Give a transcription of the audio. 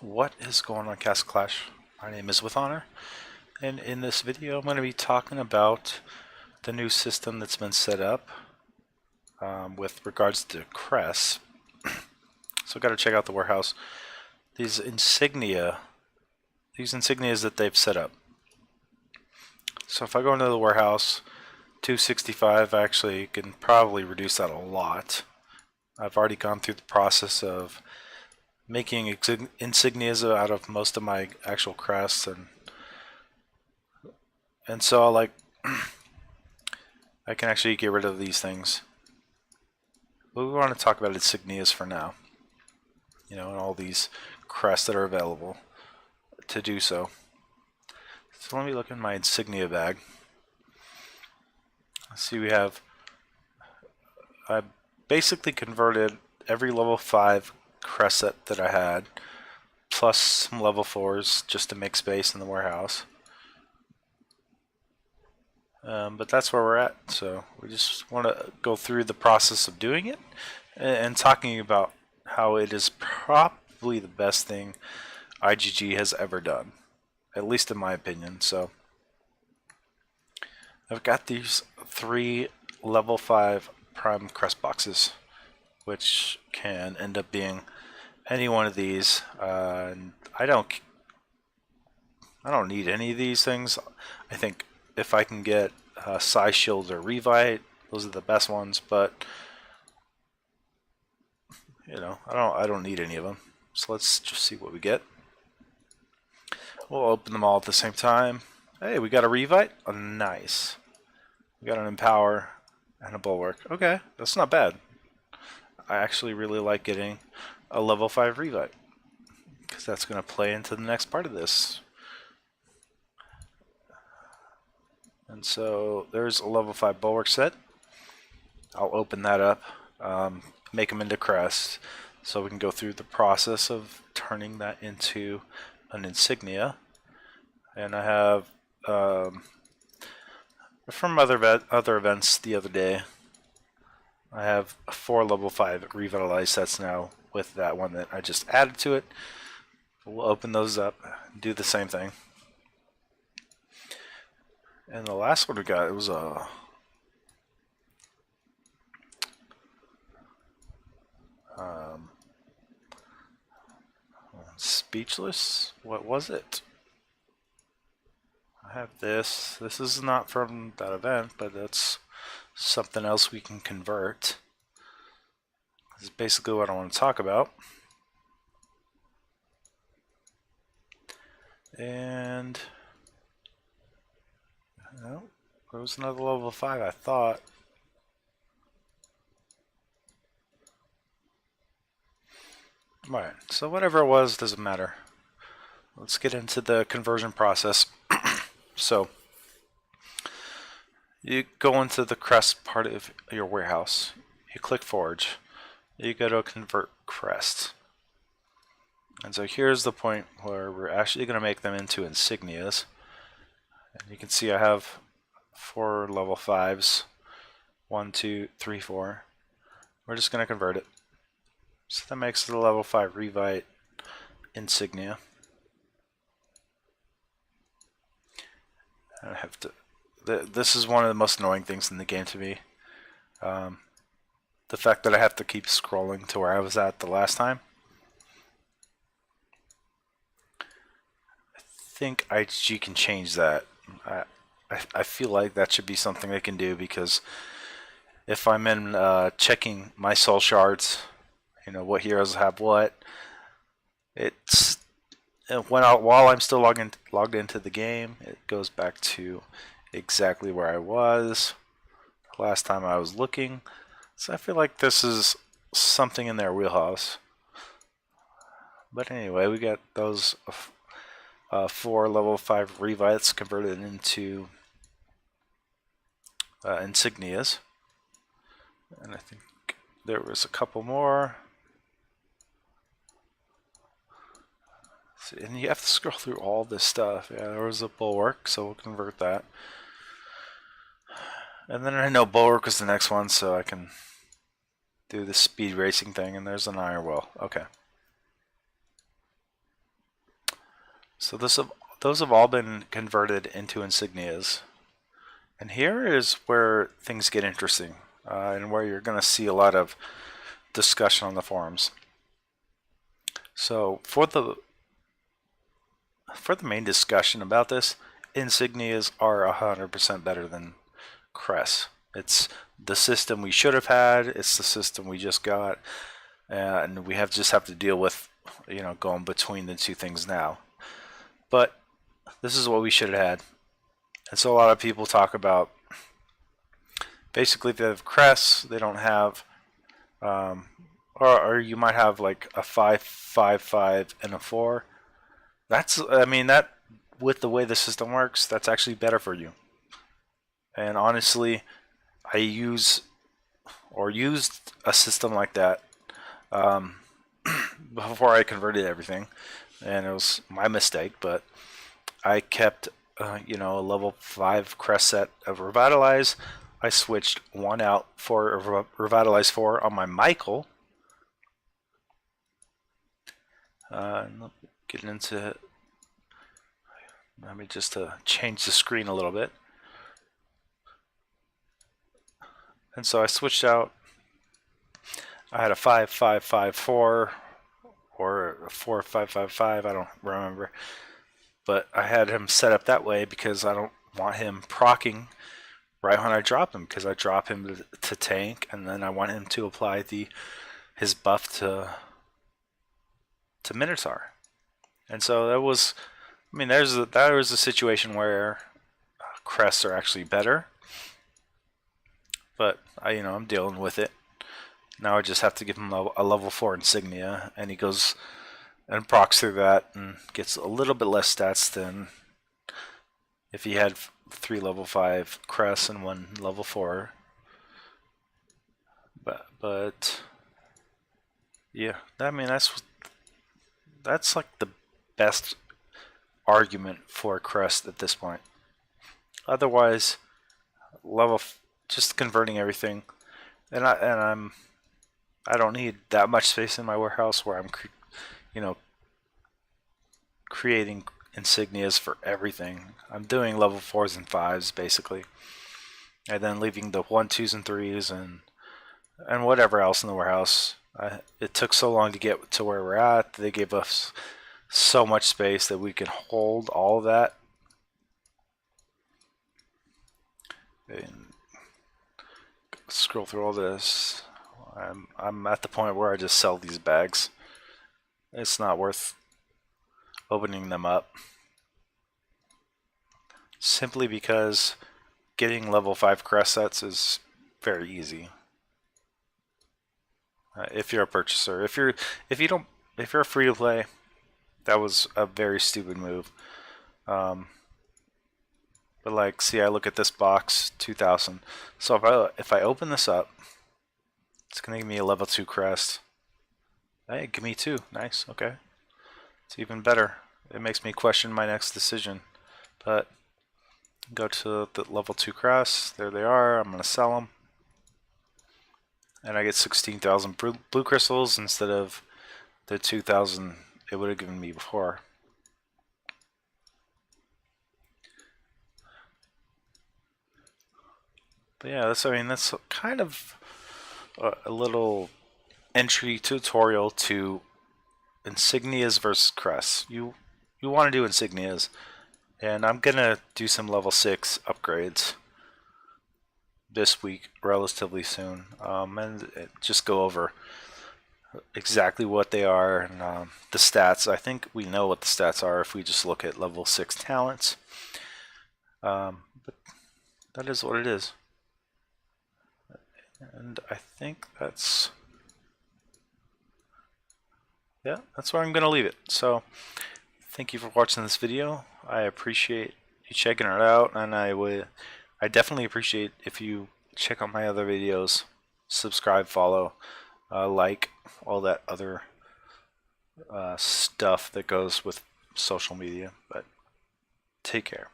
What is going on, Castle Clash? My name is With Honor, and in this video I'm going to be talking about the new system that's been set up with regards to Crest. So got to check out the warehouse. These Insignias that they've set up. So if I go into the warehouse, 265, I actually can probably reduce that a lot. I've already gone through the process of making insignias out of most of my actual crests, and so like I can actually get rid of these things. But we want to talk about insignias for now, and all these crests that are available to do so. So let me look in my insignia bag. See, I basically converted every level 5 crest set that I had, plus some level 4s just to make space in the warehouse. But that's where we're at, so we just want to go through the process of doing it and talking about how it is probably the best thing IGG has ever done, at least in my opinion. So I've got these 3 level 5 prime crest boxes, which can end up being any one of these. I don't need any of these things. I think if I can get Size Shield or Revite, those are the best ones. But I don't need any of them. So let's just see what we get. We'll open them all at the same time. Hey, we got a Revite. Oh, nice. We got an Empower and a Bulwark. Okay, that's not bad. I actually really like getting a level 5 Revite, because that's going to play into the next part of this. And so there's a level 5 Bulwark set. I'll open that up, make them into Crest, so we can go through the process of turning that into an Insignia. And I have, from other events the other day, I have 4 level 5 revitalized sets now with that one that I just added to it. We'll open those up and do the same thing. And the last one we got, it was a Speechless. What was it? I have this. This is not from that event, but that's something else we can convert. This is basically what I want to talk about. And no, there was another level 5, I thought. Alright, so whatever it was, doesn't matter. Let's get into the conversion process. So, you go into the Crest part of your warehouse. You click Forge. You go to Convert Crest. And so here's the point where we're actually going to make them into Insignias. And you can see I have 4 level 5s. 1, 2, 3, 4. We're just going to convert it. So that makes the level 5 Revite Insignia. I have to. This is one of the most annoying things in the game to me. The fact that I have to keep scrolling to where I was at the last time. I think IGG can change that. I feel like that should be something they can do, because if I'm in checking my soul shards, what heroes have what, it's while I'm still logged into the game, it goes back to exactly where I was last time I was looking. So I feel like this is something in their wheelhouse. But anyway, we got those 4 level 5 Revites converted into Insignias. And I think there was a couple more. And you have to scroll through all this stuff. Yeah, there was a Bulwark, so we'll convert that. And then I know Bulwark was the next one, so I can do the speed racing thing. And there's an Iron Will. Okay. So those have all been converted into Insignias. And here is where things get interesting, and where you're going to see a lot of discussion on the forums. So for the main discussion about this, Insignias are 100% better than Crest. It's the system we should have had. It's the system we just got, and we just have to deal with, going between the two things now. But this is what we should have had. And so a lot of people talk about, basically, if they have Crest, they don't have, or you might have like a 5-5-5 and a 4. That with the way the system works, that's actually better for you. And honestly, I used a system like that before I converted everything, and it was my mistake. But I kept, a level 5 Crest set of Revitalize. I switched one out for Revitalize 4 on my Michael. Getting into it. Let me just change the screen a little bit. And so I switched out. I had a 5-5-5-4 or a 4-5-5-5. I don't remember. But I had him set up that way because I don't want him proccing right when I drop him, because I drop him to tank, and then I want him to apply his buff to Minotaur. And so that was, there was a situation where Crests are actually better, but I'm dealing with it. Now I just have to give him a level 4 Insignia, and he goes and procs through that and gets a little bit less stats than if he had 3 level 5 Crests and 1 level 4. But yeah, that's like the best argument for Crest at this point. Otherwise, just converting everything, and I don't need that much space in my warehouse where I'm creating Insignias for everything. I'm doing level 4s and 5s basically, and then leaving the 1, 2s, and 3s and whatever else in the warehouse. It took so long to get to where we're at. They gave us so much space that we can hold all of that. And scroll through all this. I'm at the point where I just sell these bags. It's not worth opening them up, simply because getting level 5 Crest sets is very easy. If you're a purchaser, if you're a free to play, that was a very stupid move. But like, see, I look at this box, 2,000. So if I open this up, it's gonna give me a level 2 Crest. Hey, give me 2. Nice. Okay, it's even better. It makes me question my next decision. But go to the level 2 Crest. There they are. I'm gonna sell them. And I get 16,000 blue crystals instead of the 2,000 it would have given me before. But yeah, that's kind of a little entry tutorial to Insignias versus Crest. You want to do Insignias, and I'm gonna do some level 6 upgrades this week, relatively soon, and just go over exactly what they are and the stats. I think we know what the stats are if we just look at level 6 talents, but that is what it is. And I think that's where I'm gonna leave it. So thank you for watching this video. I appreciate you checking it out, and I definitely appreciate if you check out my other videos, subscribe, follow, like, all that other stuff that goes with social media. But take care.